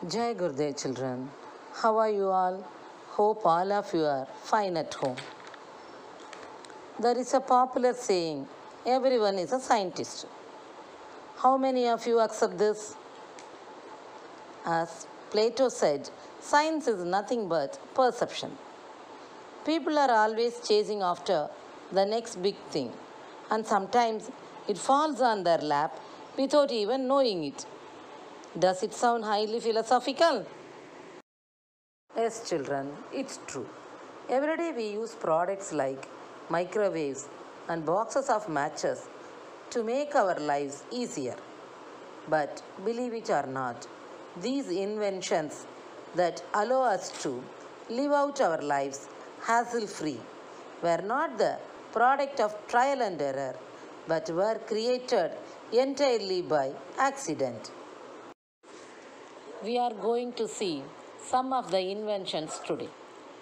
Jai Gurudev children, how are you all? Hope all of you are fine at home. There is a popular saying, everyone is a scientist. How many of you accept this? As Plato said, science is nothing but perception. People are always chasing after the next big thing, and sometimes it falls on their lap without even knowing it. Does it sound highly philosophical? Yes, children, it's true. Every day we use products like microwaves and boxes of matches to make our lives easier. But believe it or not, these inventions that allow us to live out our lives hassle free were not the product of trial and error, but were created entirely by accident. We are going to see some of the inventions today,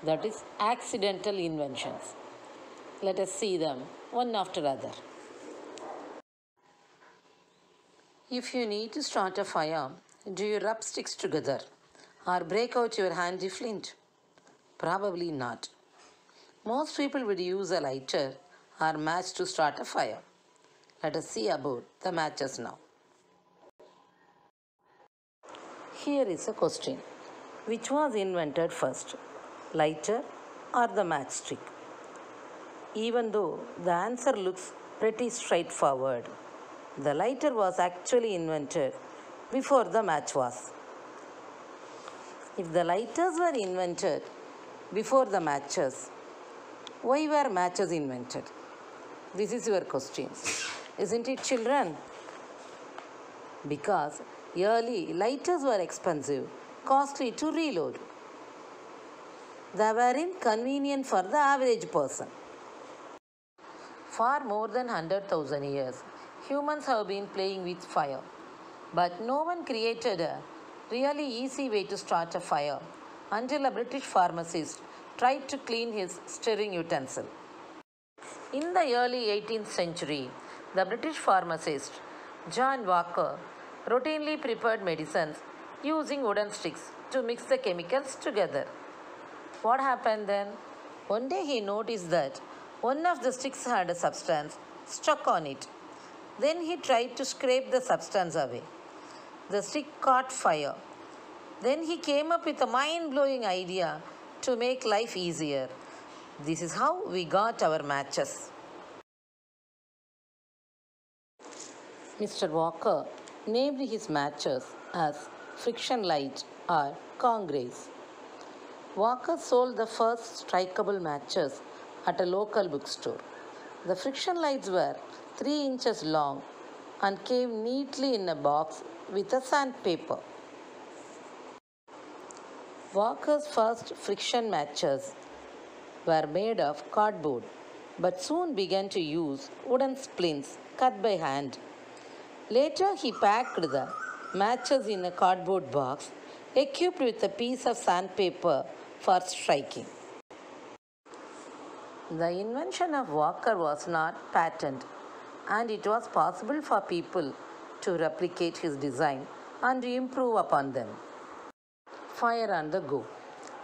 that is, accidental inventions. Let us see them one after other. If you need to start a fire, do you rub sticks together or break out your handy flint? Probably not. Most people would use a lighter or match to start a fire. Let us see about the matches now. Here is a question. Which was invented first, lighter or the matchstick? Even though the answer looks pretty straightforward, the lighter was actually invented before the match was. If the lighters were invented before the matches, why were matches invented? This is your question. Isn't it, children? Because early lighters were expensive, costly to reload. They were inconvenient for the average person. For more than 100,000 years, humans have been playing with fire. But no one created a really easy way to start a fire until a British pharmacist tried to clean his stirring utensil. In the early 18th century, the British pharmacist John Walker routinely prepared medicines using wooden sticks to mix the chemicals together. What happened then? One day he noticed that one of the sticks had a substance stuck on it. Then he tried to scrape the substance away. The stick caught fire. Then he came up with a mind-blowing idea to make life easier. This is how we got our matches. Mr. Walker named his matches as friction light or Congrace. Walker sold the first strikeable matches at a local bookstore. The friction lights were 3 inches long and came neatly in a box with a sandpaper. Walker's first friction matches were made of cardboard but soon began to use wooden splints cut by hand. Later, he packed the matches in a cardboard box equipped with a piece of sandpaper for striking. The invention of Walker was not patent, and it was possible for people to replicate his design and improve upon them. Fire on the go.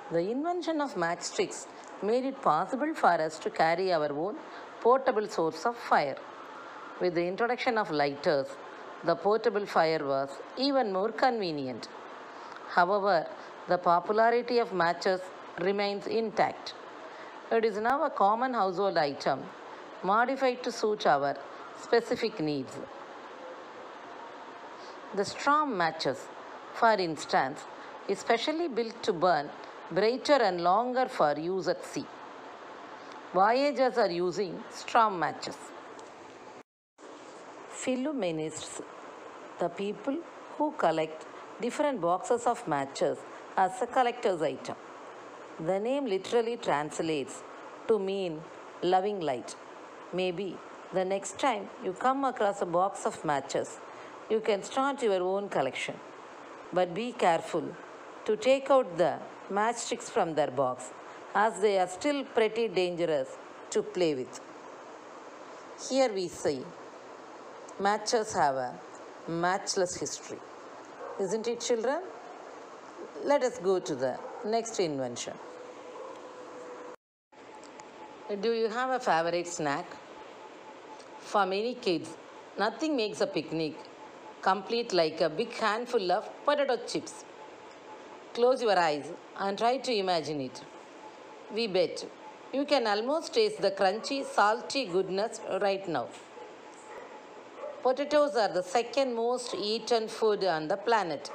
The invention of matchsticks made it possible for us to carry our own portable source of fire. With the introduction of lighters, the portable fire was even more convenient. However, the popularity of matches remains intact. It is now a common household item, modified to suit our specific needs. The Strom matches, for instance, is specially built to burn brighter and longer for use at sea. Voyagers are using Strom matches. Philomenists, the people who collect different boxes of matches as a collector's item. The name literally translates to mean loving light. Maybe the next time you come across a box of matches, you can start your own collection. But be careful to take out the matchsticks from their box, as they are still pretty dangerous to play with. Here we see matches have a matchless history. Isn't it, children? let us go to the next invention. Do you have a favorite snack? For many kids, nothing makes a picnic complete like a big handful of potato chips. Close your eyes and try to imagine it. We bet you can almost taste the crunchy, salty goodness right now. Potatoes are the second most eaten food on the planet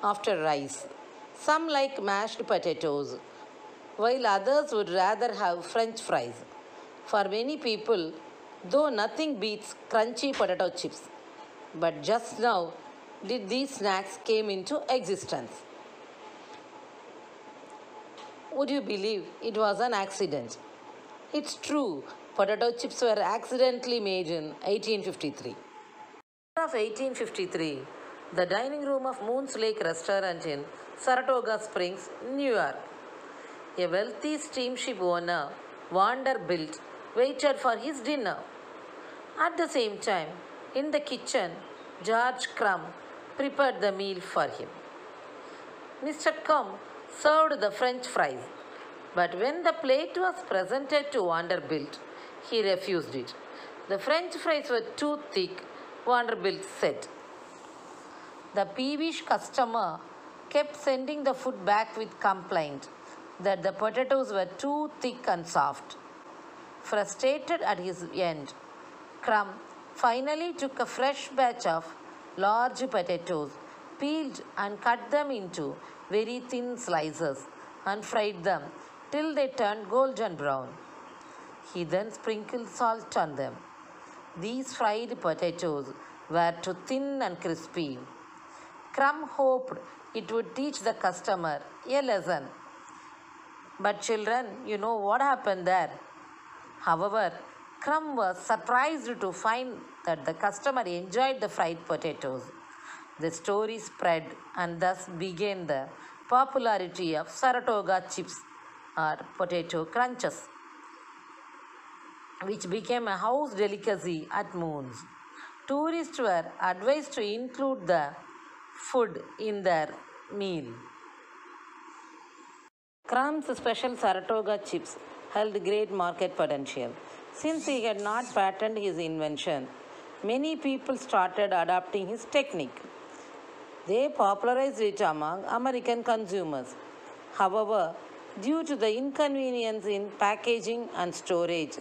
after rice. Some like mashed potatoes, while others would rather have French fries. For many people, though nothing beats crunchy potato chips. But just now, did these snacks came into existence? Would you believe it was an accident? It's true, potato chips were accidentally made in 1853. Of 1853, the dining room of Moon's Lake restaurant in Saratoga Springs, New York. A wealthy steamship owner, Vanderbilt, waited for his dinner. At the same time, in the kitchen, George Crumb prepared the meal for him. Mr. Crumb served the French fries, but when the plate was presented to Vanderbilt, he refused it. The French fries were too thick, Vanderbilt said. The peevish customer kept sending the food back with complaint that the potatoes were too thick and soft. Frustrated at his end, Crumb finally took a fresh batch of large potatoes, peeled and cut them into very thin slices, and fried them till they turned golden brown. He then sprinkled salt on them. These fried potatoes were too thin and crispy. Crumb hoped it would teach the customer a lesson. But children, you know what happened there. However, Crumb was surprised to find that the customer enjoyed the fried potatoes. The story spread and thus began the popularity of Saratoga chips or potato crunches, which became a house delicacy at Moon's. Tourists were advised to include the food in their meal. Crumb's special Saratoga chips held great market potential. Since he had not patented his invention, many people started adopting his technique. They popularized it among American consumers. However, due to the inconvenience in packaging and storage,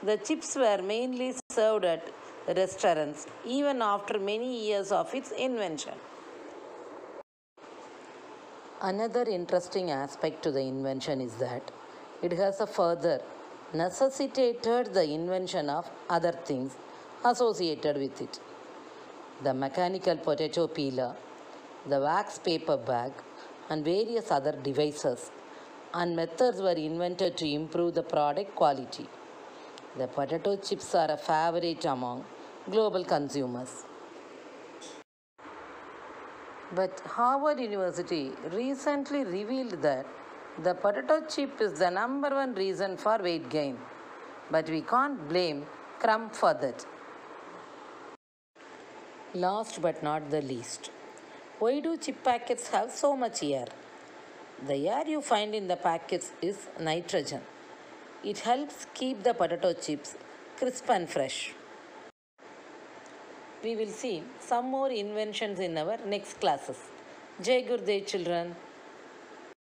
the chips were mainly served at restaurants even after many years of its invention. Another interesting aspect to the invention is that it has a further necessitated the invention of other things associated with it. The mechanical potato peeler, the wax paper bag, and various other devices and methods were invented to improve the product quality. The potato chips are a favorite among global consumers. But Harvard University recently revealed that the potato chip is the number one reason for weight gain. But we can't blame Crumb for that. Last but not the least, why do chip packets have so much air? The air you find in the packets is nitrogen. It helps keep the potato chips crisp and fresh. We will see some more inventions in our next classes. Jai Gurudev children.